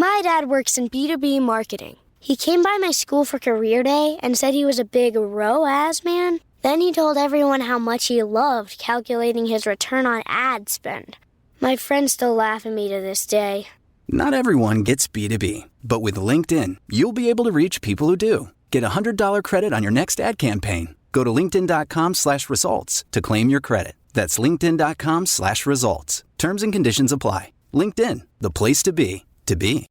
My dad works in B2B marketing. He came by my school for career day and said he was a big ROAS man. Then he told everyone how much he loved calculating his return on ad spend. My friends still laugh at me to this day. Not everyone gets B2B, but with LinkedIn, you'll be able to reach people who do. Get $100 credit on your next ad campaign. Go to linkedin.com/results to claim your credit. That's linkedin.com/results. Terms and conditions apply. LinkedIn, the place to be, to be.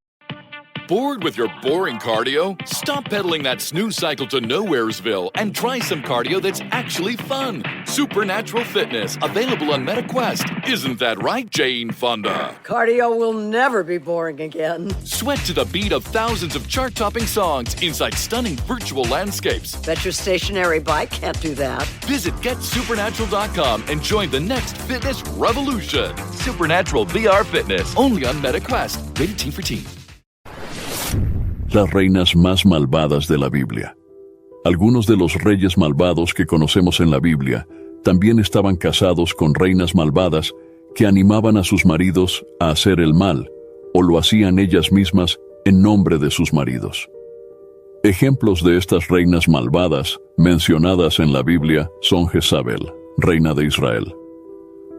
Bored with your boring cardio? Stop pedaling that snooze cycle to Nowheresville and try some cardio that's actually fun. Supernatural Fitness, available on MetaQuest. Isn't that right, Jane Fonda? Cardio will never be boring again. Sweat to the beat of thousands of chart-topping songs inside stunning virtual landscapes. Bet your stationary bike can't do that. Visit GetSupernatural.com and join the next fitness revolution. Supernatural VR Fitness, only on MetaQuest. Rated Teen for Teen. Las reinas más malvadas de la Biblia. Algunos de los reyes malvados que conocemos en la Biblia también estaban casados con reinas malvadas que animaban a sus maridos a hacer el mal, o lo hacían ellas mismas en nombre de sus maridos. Ejemplos de estas reinas malvadas mencionadas en la Biblia son Jezabel, reina de Israel.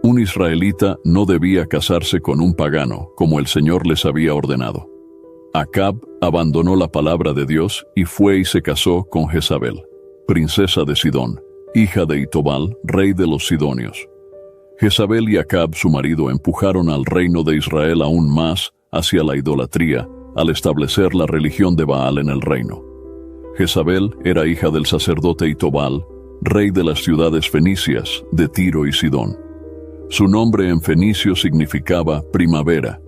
Un israelita no debía casarse con un pagano, como el Señor les había ordenado. Acab abandonó la palabra de Dios y fue y se casó con Jezabel, princesa de Sidón, hija de Itobal, rey de los Sidonios. Jezabel y Acab, su marido, empujaron al reino de Israel aún más hacia la idolatría al establecer la religión de Baal en el reino. Jezabel era hija del sacerdote Itobal, rey de las ciudades fenicias de Tiro y Sidón. Su nombre en fenicio significaba primavera,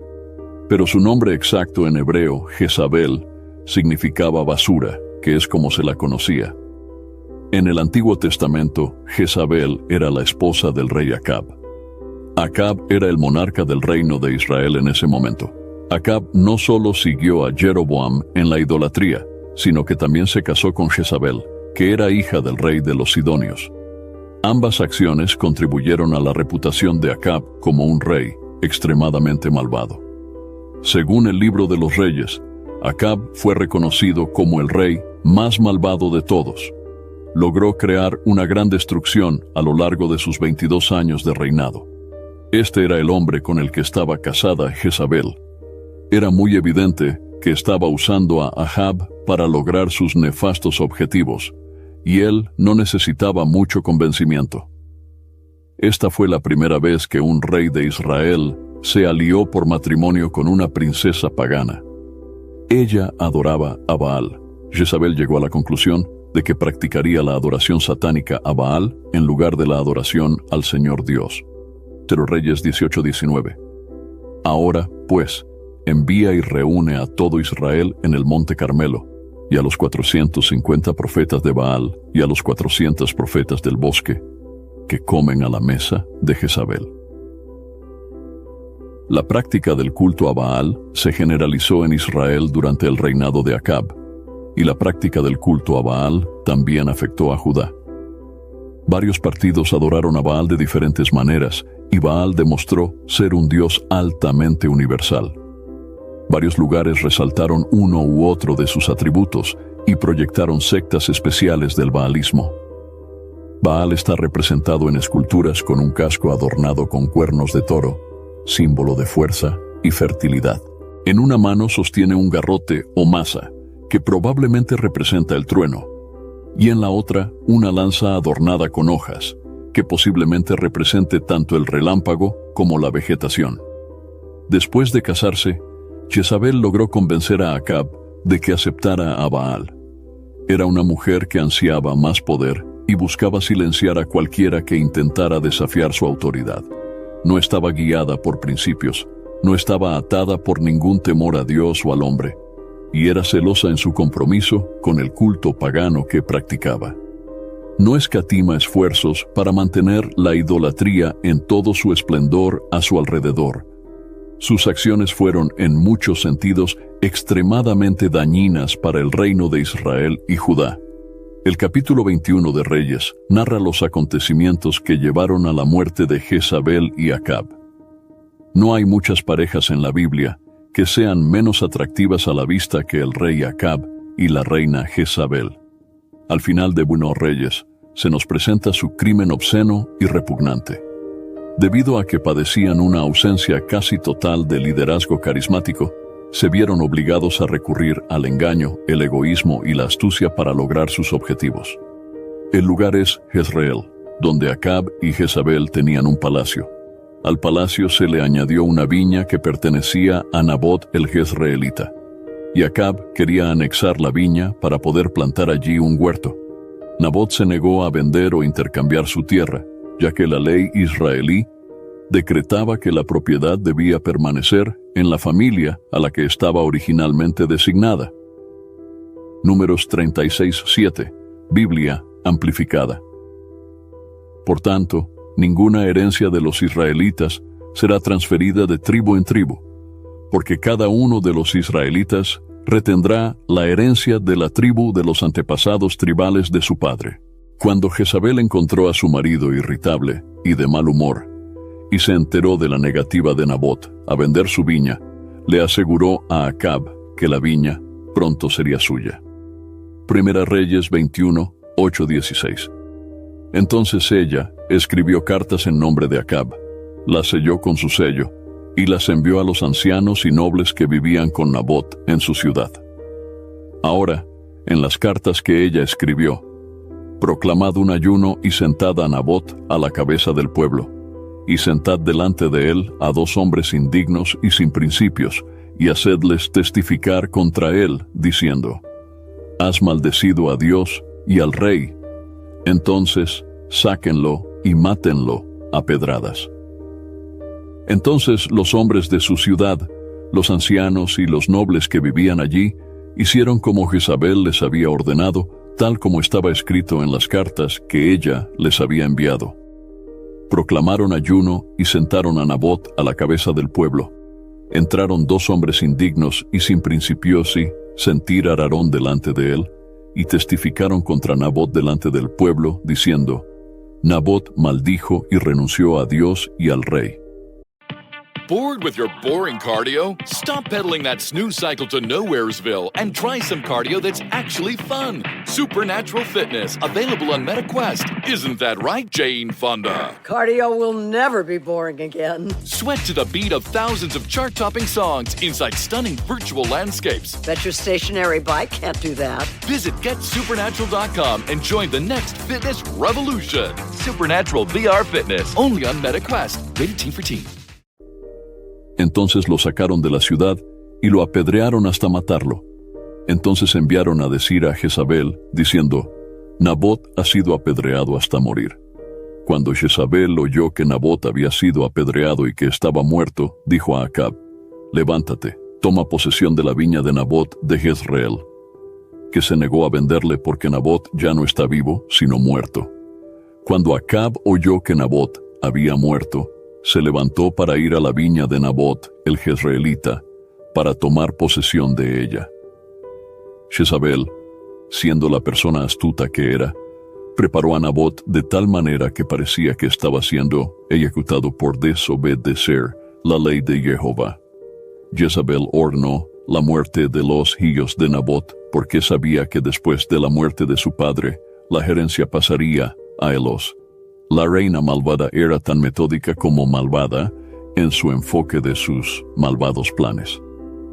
pero su nombre exacto en hebreo, Jezabel, significaba basura, que es como se la conocía. En el Antiguo Testamento, Jezabel era la esposa del rey Acab. Acab era el monarca del reino de Israel en ese momento. Acab no solo siguió a Jeroboam en la idolatría, sino que también se casó con Jezabel, que era hija del rey de los Sidonios. Ambas acciones contribuyeron a la reputación de Acab como un rey extremadamente malvado. Según el libro de los Reyes, Acab fue reconocido como el rey más malvado de todos. Logró crear una gran destrucción a lo largo de sus 22 años de reinado. Este era el hombre con el que estaba casada Jezabel. Era muy evidente que estaba usando a Ahab para lograr sus nefastos objetivos, y él no necesitaba mucho convencimiento. Esta fue la primera vez que un rey de Israel se alió por matrimonio con una princesa pagana. Ella adoraba a Baal. Jezabel llegó a la conclusión de que practicaría la adoración satánica a Baal en lugar de la adoración al Señor Dios. Tercero Reyes 18:19. Ahora, pues, envía y reúne a todo Israel en el monte Carmelo, y a los 450 profetas de Baal y a los 400 profetas del bosque, que comen a la mesa de Jezabel. La práctica del culto a Baal se generalizó en Israel durante el reinado de Acab, y la práctica del culto a Baal también afectó a Judá. Varios partidos adoraron a Baal de diferentes maneras, y Baal demostró ser un dios altamente universal. Varios lugares resaltaron uno u otro de sus atributos y proyectaron sectas especiales del baalismo. Baal está representado en esculturas con un casco adornado con cuernos de toro, símbolo de fuerza y fertilidad. En una mano sostiene un garrote o maza, que probablemente representa el trueno, y en la otra una lanza adornada con hojas, que posiblemente represente tanto el relámpago como la vegetación. Después de casarse, Jezabel logró convencer a Acab de que aceptara a Baal. Era una mujer que ansiaba más poder y buscaba silenciar a cualquiera que intentara desafiar su autoridad. No estaba guiada por principios, no estaba atada por ningún temor a Dios o al hombre, y era celosa en su compromiso con el culto pagano que practicaba. No escatima esfuerzos para mantener la idolatría en todo su esplendor a su alrededor. Sus acciones fueron, en muchos sentidos, extremadamente dañinas para el reino de Israel y Judá. El capítulo 21 de Reyes narra los acontecimientos que llevaron a la muerte de Jezabel y Acab. No hay muchas parejas en la Biblia que sean menos atractivas a la vista que el rey Acab y la reina Jezabel. Al final de Buenos Reyes, se nos presenta su crimen obsceno y repugnante. Debido a que padecían una ausencia casi total de liderazgo carismático, se vieron obligados a recurrir al engaño, el egoísmo y la astucia para lograr sus objetivos. El lugar es Jezreel, donde Acab y Jezabel tenían un palacio. Al palacio se le añadió una viña que pertenecía a Nabot el Jezreelita, y Acab quería anexar la viña para poder plantar allí un huerto. Nabot se negó a vender o intercambiar su tierra, ya que la ley israelí decretaba que la propiedad debía permanecer en la familia a la que estaba originalmente designada. Números 36:7, Biblia amplificada. Por tanto, ninguna herencia de los israelitas será transferida de tribu en tribu, porque cada uno de los israelitas retendrá la herencia de la tribu de los antepasados tribales de su padre. Cuando Jezabel encontró a su marido irritable y de mal humor, y se enteró de la negativa de Nabot a vender su viña, le aseguró a Acab que la viña pronto sería suya. Primera Reyes 21, 8-16. Entonces ella escribió cartas en nombre de Acab, las selló con su sello, y las envió a los ancianos y nobles que vivían con Nabot en su ciudad. Ahora, en las cartas que ella escribió, proclamad un ayuno y sentad a Nabot a la cabeza del pueblo, y sentad delante de él a 2 hombres indignos y sin principios, y hacedles testificar contra él, diciendo: has maldecido a Dios y al rey. Entonces, sáquenlo y mátenlo a pedradas. Entonces los hombres de su ciudad, los ancianos y los nobles que vivían allí, hicieron como Jezabel les había ordenado, tal como estaba escrito en las cartas que ella les había enviado. Proclamaron ayuno y sentaron a Nabot a la cabeza del pueblo. Entraron 2 hombres indignos y sin principios y sentir Ararón delante de él, y testificaron contra Nabot delante del pueblo, diciendo: Nabot maldijo y renunció a Dios y al rey. Bored with your boring cardio? Stop pedaling that snooze cycle to Nowheresville and try some cardio that's actually fun. Supernatural Fitness, available on MetaQuest. Isn't that right, Jane Fonda? Cardio will never be boring again. Sweat to the beat of thousands of chart-topping songs inside stunning virtual landscapes. Bet your stationary bike can't do that. Visit GetSupernatural.com and join the next fitness revolution. Supernatural VR Fitness, only on MetaQuest. Rated Teen for Teen. Entonces lo sacaron de la ciudad y lo apedrearon hasta matarlo. Entonces enviaron a decir a Jezabel, diciendo: Nabot ha sido apedreado hasta morir. Cuando Jezabel oyó que Nabot había sido apedreado y que estaba muerto, dijo a Acab: levántate, toma posesión de la viña de Nabot de Jezreel, que se negó a venderle porque Nabot ya no está vivo, sino muerto. Cuando Acab oyó que Nabot había muerto, se levantó para ir a la viña de Nabot, el Jezreelita, para tomar posesión de ella. Jezabel, siendo la persona astuta que era, preparó a Nabot de tal manera que parecía que estaba siendo ejecutado por desobedecer la ley de Jehová. Jezabel ordenó la muerte de los hijos de Nabot, porque sabía que después de la muerte de su padre, la gerencia pasaría a Elos. La reina malvada era tan metódica como malvada en su enfoque de sus malvados planes.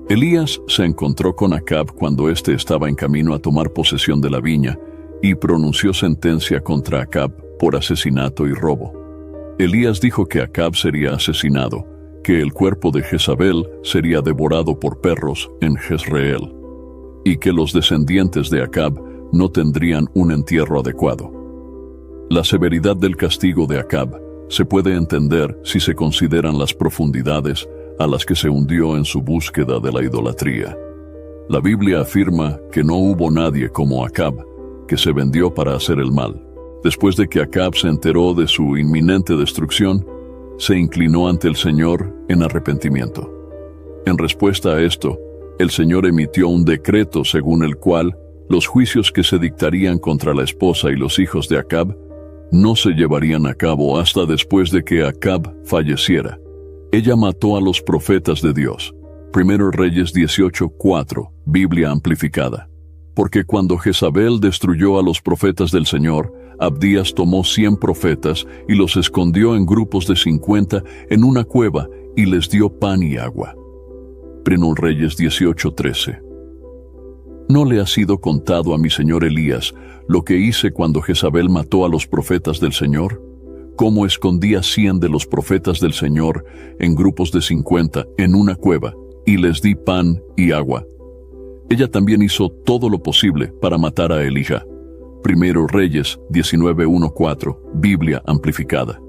Elías se encontró con Acab cuando éste estaba en camino a tomar posesión de la viña y pronunció sentencia contra Acab por asesinato y robo. Elías dijo que Acab sería asesinado, que el cuerpo de Jezabel sería devorado por perros en Jezreel, y que los descendientes de Acab no tendrían un entierro adecuado. La severidad del castigo de Acab se puede entender si se consideran las profundidades a las que se hundió en su búsqueda de la idolatría. La Biblia afirma que no hubo nadie como Acab, que se vendió para hacer el mal. Después de que Acab se enteró de su inminente destrucción, se inclinó ante el Señor en arrepentimiento. En respuesta a esto, el Señor emitió un decreto según el cual los juicios que se dictarían contra la esposa y los hijos de Acab no se llevarían a cabo hasta después de que Acab falleciera. Ella mató a los profetas de Dios, 1 Reyes 18:4, Biblia amplificada. Porque cuando Jezabel destruyó a los profetas del Señor, Abdías tomó 100 profetas y los escondió en grupos de 50 en una cueva y les dio pan y agua. 1 Reyes 18:13. ¿No le ha sido contado a mi señor Elías lo que hice cuando Jezabel mató a los profetas del Señor? Cómo escondí a 100 de los profetas del Señor en grupos de 50 en una cueva y les di pan y agua. Ella también hizo todo lo posible para matar a Elija. 1 Reyes 19:1-4, Biblia amplificada.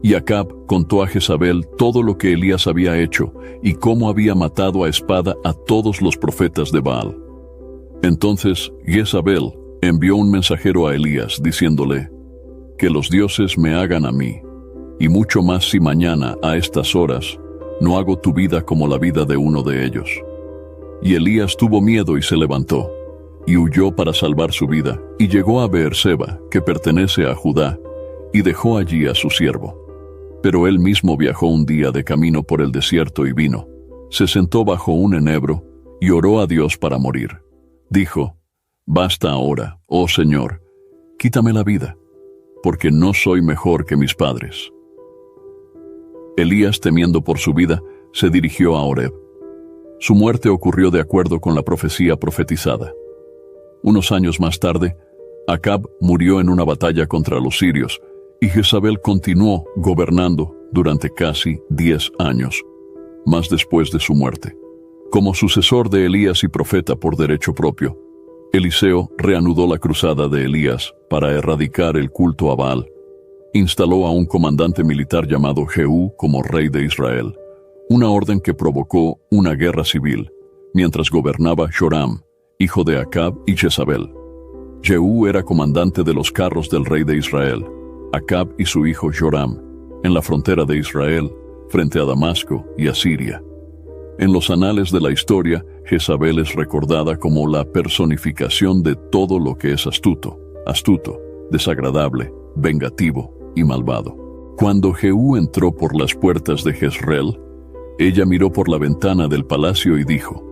Y Acab contó a Jezabel todo lo que Elías había hecho y cómo había matado a espada a todos los profetas de Baal. Entonces Jezabel envió un mensajero a Elías diciéndole: que los dioses me hagan a mí, y mucho más si mañana a estas horas no hago tu vida como la vida de uno de ellos. Y Elías tuvo miedo y se levantó, y huyó para salvar su vida, y llegó a Beerseba, que pertenece a Judá, y dejó allí a su siervo. Pero él mismo viajó un día de camino por el desierto y vino, se sentó bajo un enebro, y oró a Dios para morir. Dijo: basta ahora, oh Señor, quítame la vida, porque no soy mejor que mis padres. Elías, temiendo por su vida, se dirigió a Horeb. Su muerte ocurrió de acuerdo con la profecía profetizada. Unos años más tarde, Acab murió en una batalla contra los sirios, y Jezabel continuó gobernando durante casi 10 años, más después de su muerte. Como sucesor de Elías y profeta por derecho propio, Eliseo reanudó la cruzada de Elías para erradicar el culto a Baal. Instaló a un comandante militar llamado Jehú como rey de Israel, una orden que provocó una guerra civil, mientras gobernaba Joram, hijo de Acab y Jezabel. Jehú era comandante de los carros del rey de Israel, Acab y su hijo Joram, en la frontera de Israel, frente a Damasco y a Siria. En los anales de la historia, Jezabel es recordada como la personificación de todo lo que es astuto, desagradable, vengativo y malvado. Cuando Jehú entró por las puertas de Jezreel, ella miró por la ventana del palacio y dijo: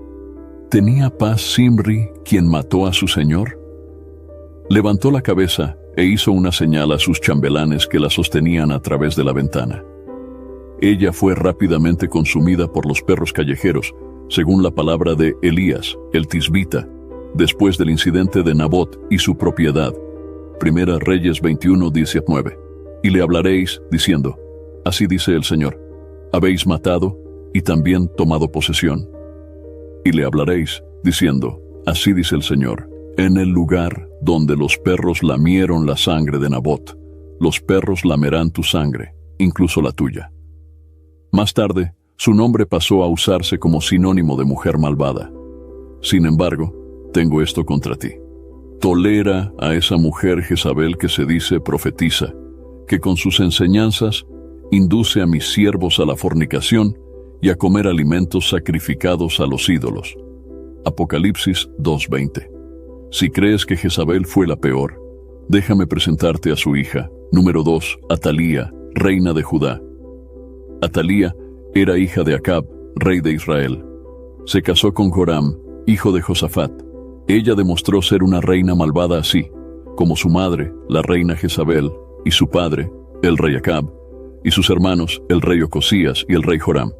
¿tenía paz Zimri, quien mató a su señor? Levantó la cabeza e hizo una señal a sus chambelanes que la sostenían a través de la ventana. Ella fue rápidamente consumida por los perros callejeros, según la palabra de Elías, el tisbita, después del incidente de Nabot y su propiedad. 1 Reyes 21:19. Y le hablaréis, diciendo: así dice el Señor, habéis matado y también tomado posesión. Y le hablaréis, diciendo: así dice el Señor, en el lugar donde los perros lamieron la sangre de Nabot, los perros lamerán tu sangre, incluso la tuya. Más tarde, su nombre pasó a usarse como sinónimo de mujer malvada. Sin embargo, tengo esto contra ti. Tolera a esa mujer Jezabel que se dice profetiza, que con sus enseñanzas induce a mis siervos a la fornicación y a comer alimentos sacrificados a los ídolos. Apocalipsis 2:20. Si crees que Jezabel fue la peor, déjame presentarte a su hija, número 2, Atalía, reina de Judá. Atalía era hija de Acab, rey de Israel. Se casó con Joram, hijo de Josafat. Ella demostró ser una reina malvada así, como su madre, la reina Jezabel, y su padre, el rey Acab, y sus hermanos, el rey Ocosías y el rey Joram.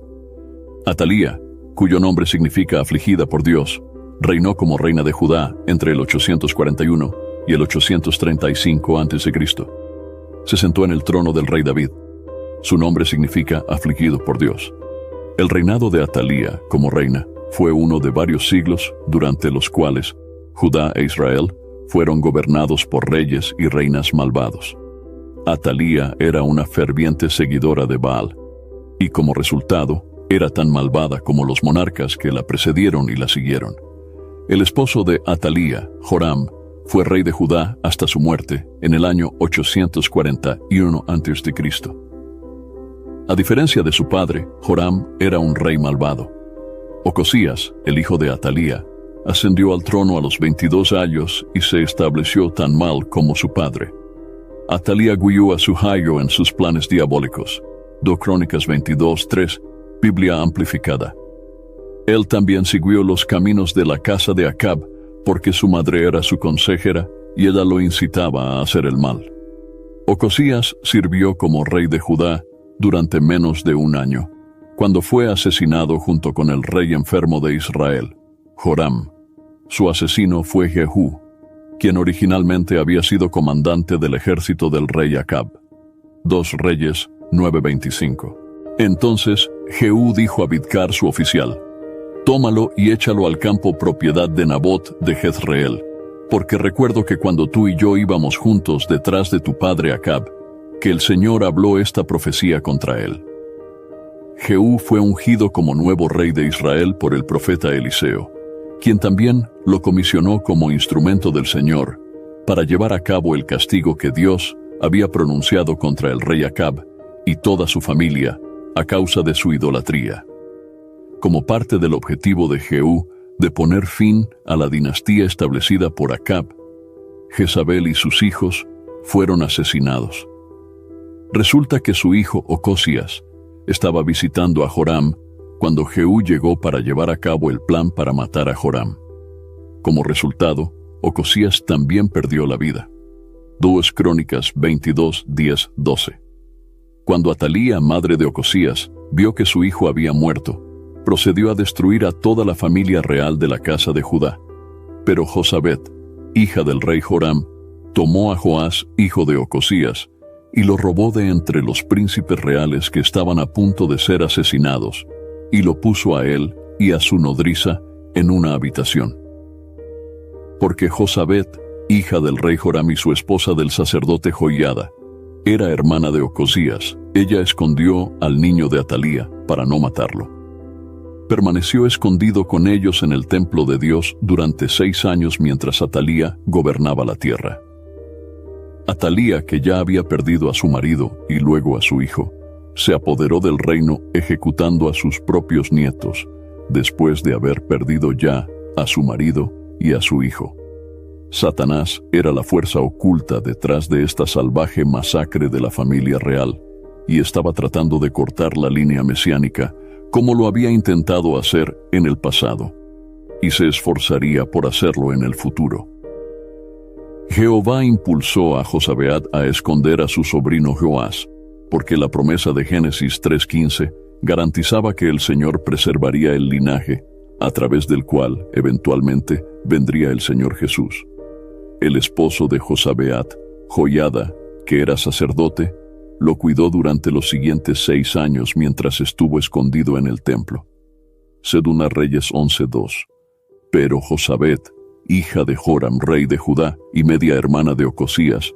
Atalía, cuyo nombre significa afligida por Dios, reinó como reina de Judá entre el 841 y el 835 a.C. Se sentó en el trono del rey David. Su nombre significa afligido por Dios. El reinado de Atalía como reina fue uno de varios siglos durante los cuales Judá e Israel fueron gobernados por reyes y reinas malvados. Atalía era una ferviente seguidora de Baal, y como resultado, era tan malvada como los monarcas que la precedieron y la siguieron. El esposo de Atalía, Joram, fue rey de Judá hasta su muerte en el año 841 a.C. A diferencia de su padre, Joram era un rey malvado. Ocosías, el hijo de Atalía, ascendió al trono a los 22 años y se estableció tan mal como su padre. Atalía guió a su hijo en sus planes diabólicos. 2 Crónicas 22:3, Biblia amplificada. Él también siguió los caminos de la casa de Acab, porque su madre era su consejera y ella lo incitaba a hacer el mal. Ocosías sirvió como rey de Judá durante menos de un año, cuando fue asesinado junto con el rey enfermo de Israel, Joram. Su asesino fue Jehú, quien originalmente había sido comandante del ejército del rey Acab. 2 Reyes 9:25. Entonces Jehú dijo a Bidkar su oficial: «Tómalo y échalo al campo propiedad de Nabot de Jezreel, porque recuerdo que cuando tú y yo íbamos juntos detrás de tu padre Acab, que el Señor habló esta profecía contra él». Jehú fue ungido como nuevo rey de Israel por el profeta Eliseo, quien también lo comisionó como instrumento del Señor para llevar a cabo el castigo que Dios había pronunciado contra el rey Acab y toda su familia a causa de su idolatría. Como parte del objetivo de Jehú de poner fin a la dinastía establecida por Acab, Jezabel y sus hijos fueron asesinados. Resulta que su hijo Ocosías estaba visitando a Joram cuando Jehú llegó para llevar a cabo el plan para matar a Joram. Como resultado, Ocosías también perdió la vida. 2 Crónicas 22:10-12. Cuando Atalía, madre de Ocosías, vio que su hijo había muerto, procedió a destruir a toda la familia real de la casa de Judá. Pero Josabet, hija del rey Joram, tomó a Joás, hijo de Ocosías, y lo robó de entre los príncipes reales que estaban a punto de ser asesinados, y lo puso a él y a su nodriza en una habitación. Porque Josabet, hija del rey Joram y su esposa del sacerdote Joiada, era hermana de Ocosías, ella escondió al niño de Atalía para no matarlo. Permaneció escondido con ellos en el templo de Dios durante 6 años mientras Atalía gobernaba la tierra. Atalía, que ya había perdido a su marido y luego a su hijo, se apoderó del reino ejecutando a sus propios nietos, después de haber perdido ya a su marido y a su hijo. Satanás era la fuerza oculta detrás de esta salvaje masacre de la familia real, y estaba tratando de cortar la línea mesiánica, como lo había intentado hacer en el pasado, y se esforzaría por hacerlo en el futuro. Jehová impulsó a Josabeat a esconder a su sobrino Joás, porque la promesa de Génesis 3:15 garantizaba que el Señor preservaría el linaje, a través del cual, eventualmente, vendría el Señor Jesús. El esposo de Josabeat, Joiada, que era sacerdote, lo cuidó durante los siguientes 6 años mientras estuvo escondido en el templo. Segunda Reyes 11:2. Pero Josabet, hija de Joram, rey de Judá y media hermana de Ocosías,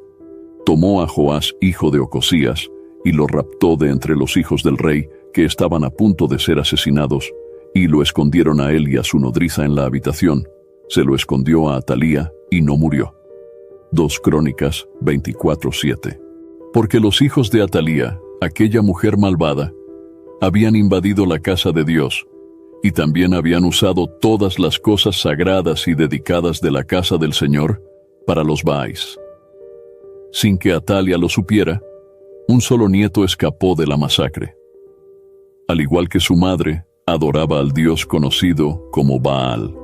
tomó a Joás, hijo de Ocosías, y lo raptó de entre los hijos del rey que estaban a punto de ser asesinados, y lo escondieron a él y a su nodriza en la habitación. Se lo escondió a Atalía y no murió. 2 Crónicas 24:7. Porque los hijos de Atalía, aquella mujer malvada, habían invadido la casa de Dios, y también habían usado todas las cosas sagradas y dedicadas de la casa del Señor para los Baáis. Sin que Atalia lo supiera, un solo nieto escapó de la masacre. Al igual que su madre, adoraba al Dios conocido como Baal.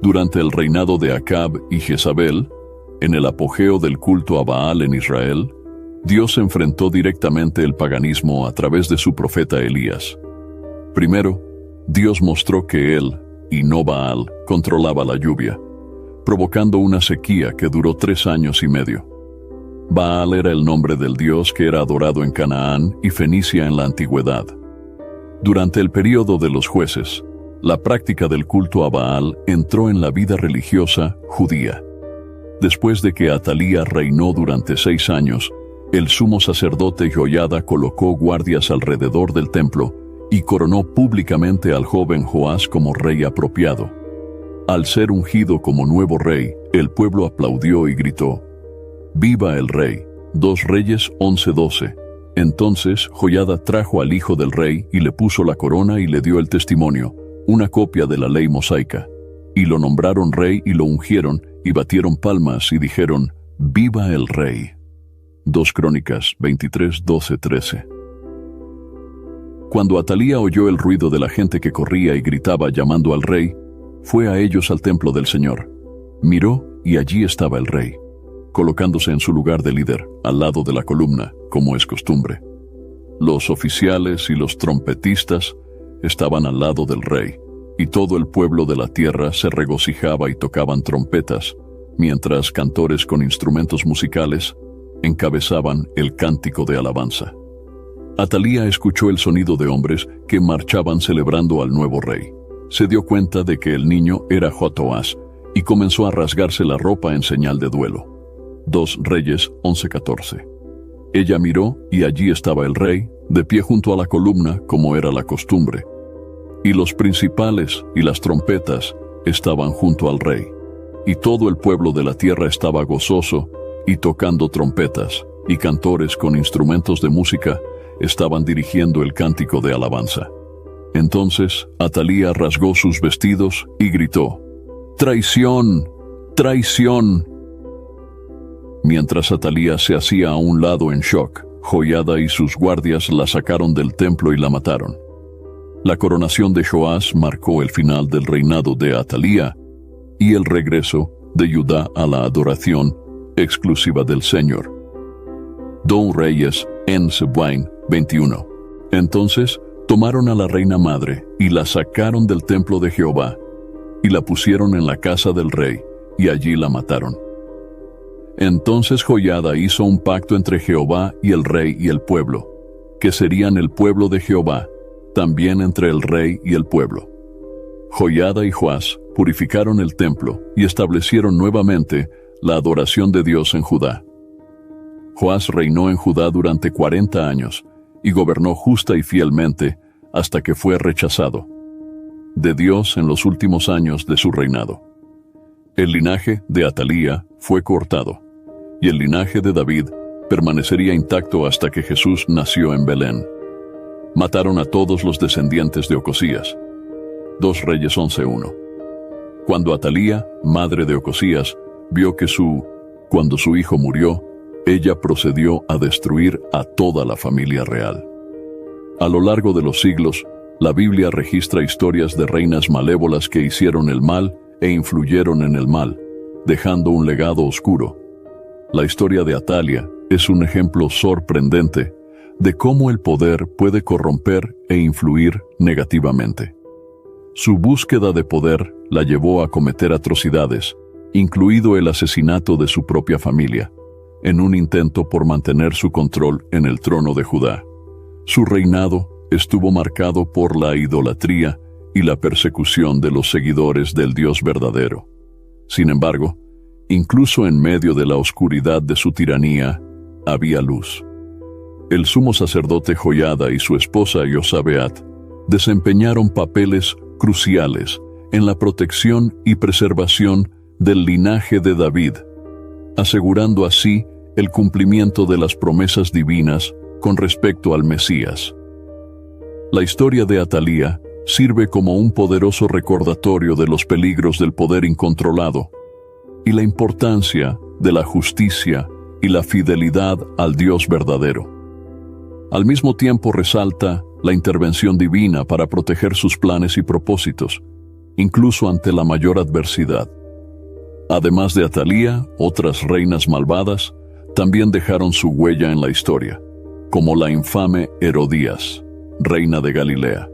Durante el reinado de Acab y Jezabel, en el apogeo del culto a Baal en Israel, Dios enfrentó directamente el paganismo a través de su profeta Elías. Primero, Dios mostró que él, y no Baal, controlaba la lluvia, provocando una sequía que duró 3 años y medio. Baal era el nombre del dios que era adorado en Canaán y Fenicia en la antigüedad. Durante el período de los jueces, la práctica del culto a Baal entró en la vida religiosa judía. Después de que Atalía reinó durante 6 años, el sumo sacerdote Joiada colocó guardias alrededor del templo y coronó públicamente al joven Joás como rey apropiado. Al ser ungido como nuevo rey, el pueblo aplaudió y gritó: ¡Viva el rey! 2 Reyes 11:12. Entonces Joiada trajo al hijo del rey y le puso la corona y le dio el testimonio, una copia de la ley mosaica. Y lo nombraron rey y lo ungieron y batieron palmas y dijeron: ¡Viva el rey! 2 Crónicas 23:12-13. Cuando Atalía oyó el ruido de la gente que corría y gritaba llamando al rey, fue a ellos al templo del Señor. Miró y allí estaba el rey, colocándose en su lugar de líder, al lado de la columna, como es costumbre. Los oficiales y los trompetistas estaban al lado del rey, y todo el pueblo de la tierra se regocijaba y tocaban trompetas, mientras cantores con instrumentos musicales encabezaban el cántico de alabanza. Atalía escuchó el sonido de hombres que marchaban celebrando al nuevo rey. Se dio cuenta de que el niño era Jotoás y comenzó a rasgarse la ropa en señal de duelo. 2 Reyes 11:14. Ella miró y allí estaba el rey, de pie junto a la columna como era la costumbre. Y los principales y las trompetas estaban junto al rey. Y todo el pueblo de la tierra estaba gozoso y tocando trompetas, y cantores con instrumentos de música estaban dirigiendo el cántico de alabanza. Entonces Atalía rasgó sus vestidos y gritó: ¡Traición! ¡Traición! Mientras Atalía se hacía a un lado en shock, Joiada y sus guardias la sacaron del templo y la mataron. La coronación de Joás marcó el final del reinado de Atalía y el regreso de Judá a la adoración exclusiva del Señor. 2 Reyes 21. Entonces tomaron a la reina madre y la sacaron del templo de Jehová y la pusieron en la casa del rey y allí la mataron. Entonces Joiada hizo un pacto entre Jehová y el rey y el pueblo, que serían el pueblo de Jehová, también entre el rey y el pueblo. Joiada y Joás purificaron el templo y establecieron nuevamente la adoración de Dios en Judá. Joás reinó en Judá durante 40 años y gobernó justa y fielmente hasta que fue rechazado de Dios en los últimos años de su reinado. El linaje de Atalía fue cortado, y el linaje de David permanecería intacto hasta que Jesús nació en Belén. Mataron a todos los descendientes de Ocosías. 2 Reyes 11:1. Cuando Atalía, madre de Ocosías, vio que cuando su hijo murió, ella procedió a destruir a toda la familia real. A lo largo de los siglos, la Biblia registra historias de reinas malévolas que hicieron el mal e influyeron en el mal, dejando un legado oscuro. La historia de Atalia es un ejemplo sorprendente de cómo el poder puede corromper e influir negativamente. Su búsqueda de poder la llevó a cometer atrocidades, incluido el asesinato de su propia familia, en un intento por mantener su control en el trono de Judá. Su reinado estuvo marcado por la idolatría y la persecución de los seguidores del Dios verdadero. Sin embargo, incluso en medio de la oscuridad de su tiranía, había luz. El sumo sacerdote Joiada y su esposa Josabeat desempeñaron papeles cruciales en la protección y preservación del linaje de David, asegurando así el cumplimiento de las promesas divinas con respecto al Mesías. La historia de Atalía sirve como un poderoso recordatorio de los peligros del poder incontrolado y la importancia de la justicia y la fidelidad al Dios verdadero. Al mismo tiempo resalta la intervención divina para proteger sus planes y propósitos, incluso ante la mayor adversidad. Además de Atalía, otras reinas malvadas también dejaron su huella en la historia, como la infame Herodías, reina de Galilea.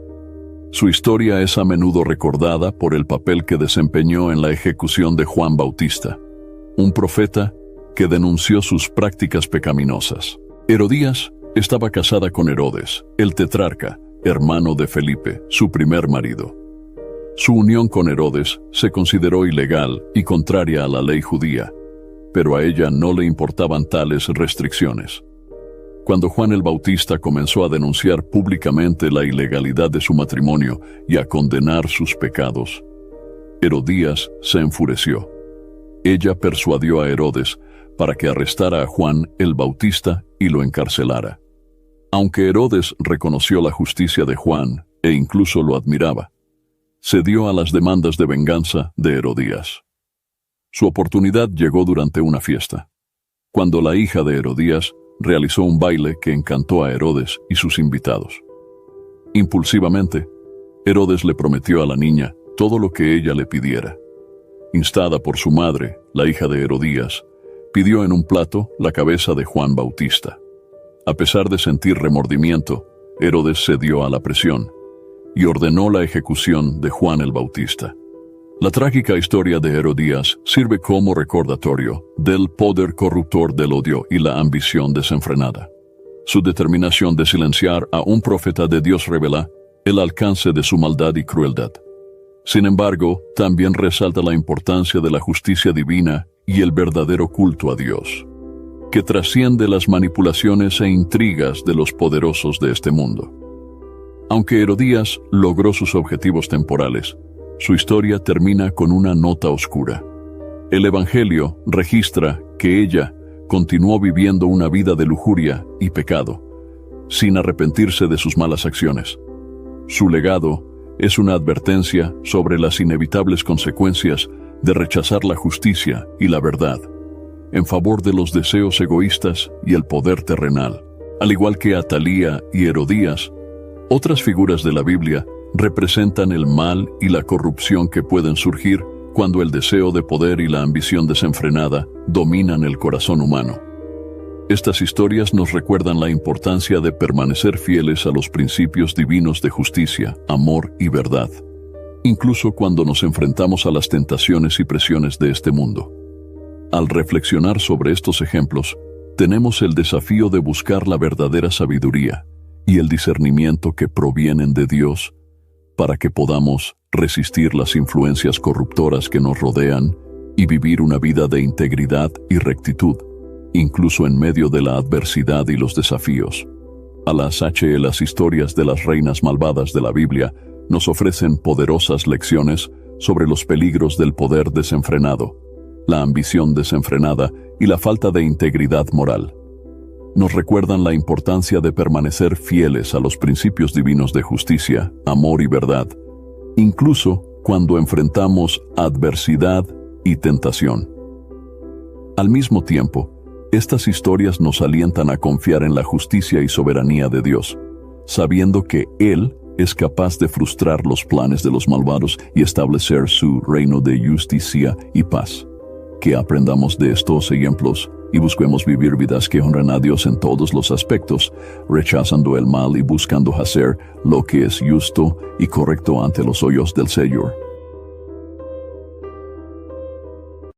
Su historia es a menudo recordada por el papel que desempeñó en la ejecución de Juan Bautista, un profeta que denunció sus prácticas pecaminosas. Herodías estaba casada con Herodes, el tetrarca, hermano de Felipe, su primer marido. Su unión con Herodes se consideró ilegal y contraria a la ley judía, pero a ella no le importaban tales restricciones. Cuando Juan el Bautista comenzó a denunciar públicamente la ilegalidad de su matrimonio y a condenar sus pecados, Herodías se enfureció. Ella persuadió a Herodes para que arrestara a Juan el Bautista y lo encarcelara. Aunque Herodes reconoció la justicia de Juan e incluso lo admiraba, cedió a las demandas de venganza de Herodías. Su oportunidad llegó durante una fiesta, cuando la hija de Herodías realizó un baile que encantó a Herodes y sus invitados. Impulsivamente, Herodes le prometió a la niña todo lo que ella le pidiera. Instada por su madre, la hija de Herodías, pidió en un plato la cabeza de Juan Bautista. A pesar de sentir remordimiento, Herodes cedió a la presión y ordenó la ejecución de Juan el Bautista. La trágica historia de Herodías sirve como recordatorio del poder corruptor del odio y la ambición desenfrenada. Su determinación de silenciar a un profeta de Dios revela el alcance de su maldad y crueldad. Sin embargo, también resalta la importancia de la justicia divina y el verdadero culto a Dios, que trasciende las manipulaciones e intrigas de los poderosos de este mundo. Aunque Herodías logró sus objetivos temporales, su historia termina con una nota oscura. El Evangelio registra que ella continuó viviendo una vida de lujuria y pecado, sin arrepentirse de sus malas acciones. Su legado es una advertencia sobre las inevitables consecuencias de rechazar la justicia y la verdad, en favor de los deseos egoístas y el poder terrenal. Al igual que Atalía y Herodías, otras figuras de la Biblia representan el mal y la corrupción que pueden surgir cuando el deseo de poder y la ambición desenfrenada dominan el corazón humano. Estas historias nos recuerdan la importancia de permanecer fieles a los principios divinos de justicia, amor y verdad, incluso cuando nos enfrentamos a las tentaciones y presiones de este mundo. Al reflexionar sobre estos ejemplos, tenemos el desafío de buscar la verdadera sabiduría y el discernimiento que provienen de Dios para que podamos resistir las influencias corruptoras que nos rodean y vivir una vida de integridad y rectitud, incluso en medio de la adversidad y los desafíos. Las historias de las reinas malvadas de la Biblia nos ofrecen poderosas lecciones sobre los peligros del poder desenfrenado, la ambición desenfrenada y la falta de integridad moral. Nos recuerdan la importancia de permanecer fieles a los principios divinos de justicia, amor y verdad, incluso cuando enfrentamos adversidad y tentación. Al mismo tiempo, estas historias nos alientan a confiar en la justicia y soberanía de Dios, sabiendo que Él es capaz de frustrar los planes de los malvados y establecer su reino de justicia y paz. Que aprendamos de estos ejemplos y busquemos vivir vidas que honran a Dios en todos los aspectos, rechazando el mal y buscando hacer lo que es justo y correcto ante los ojos del Señor.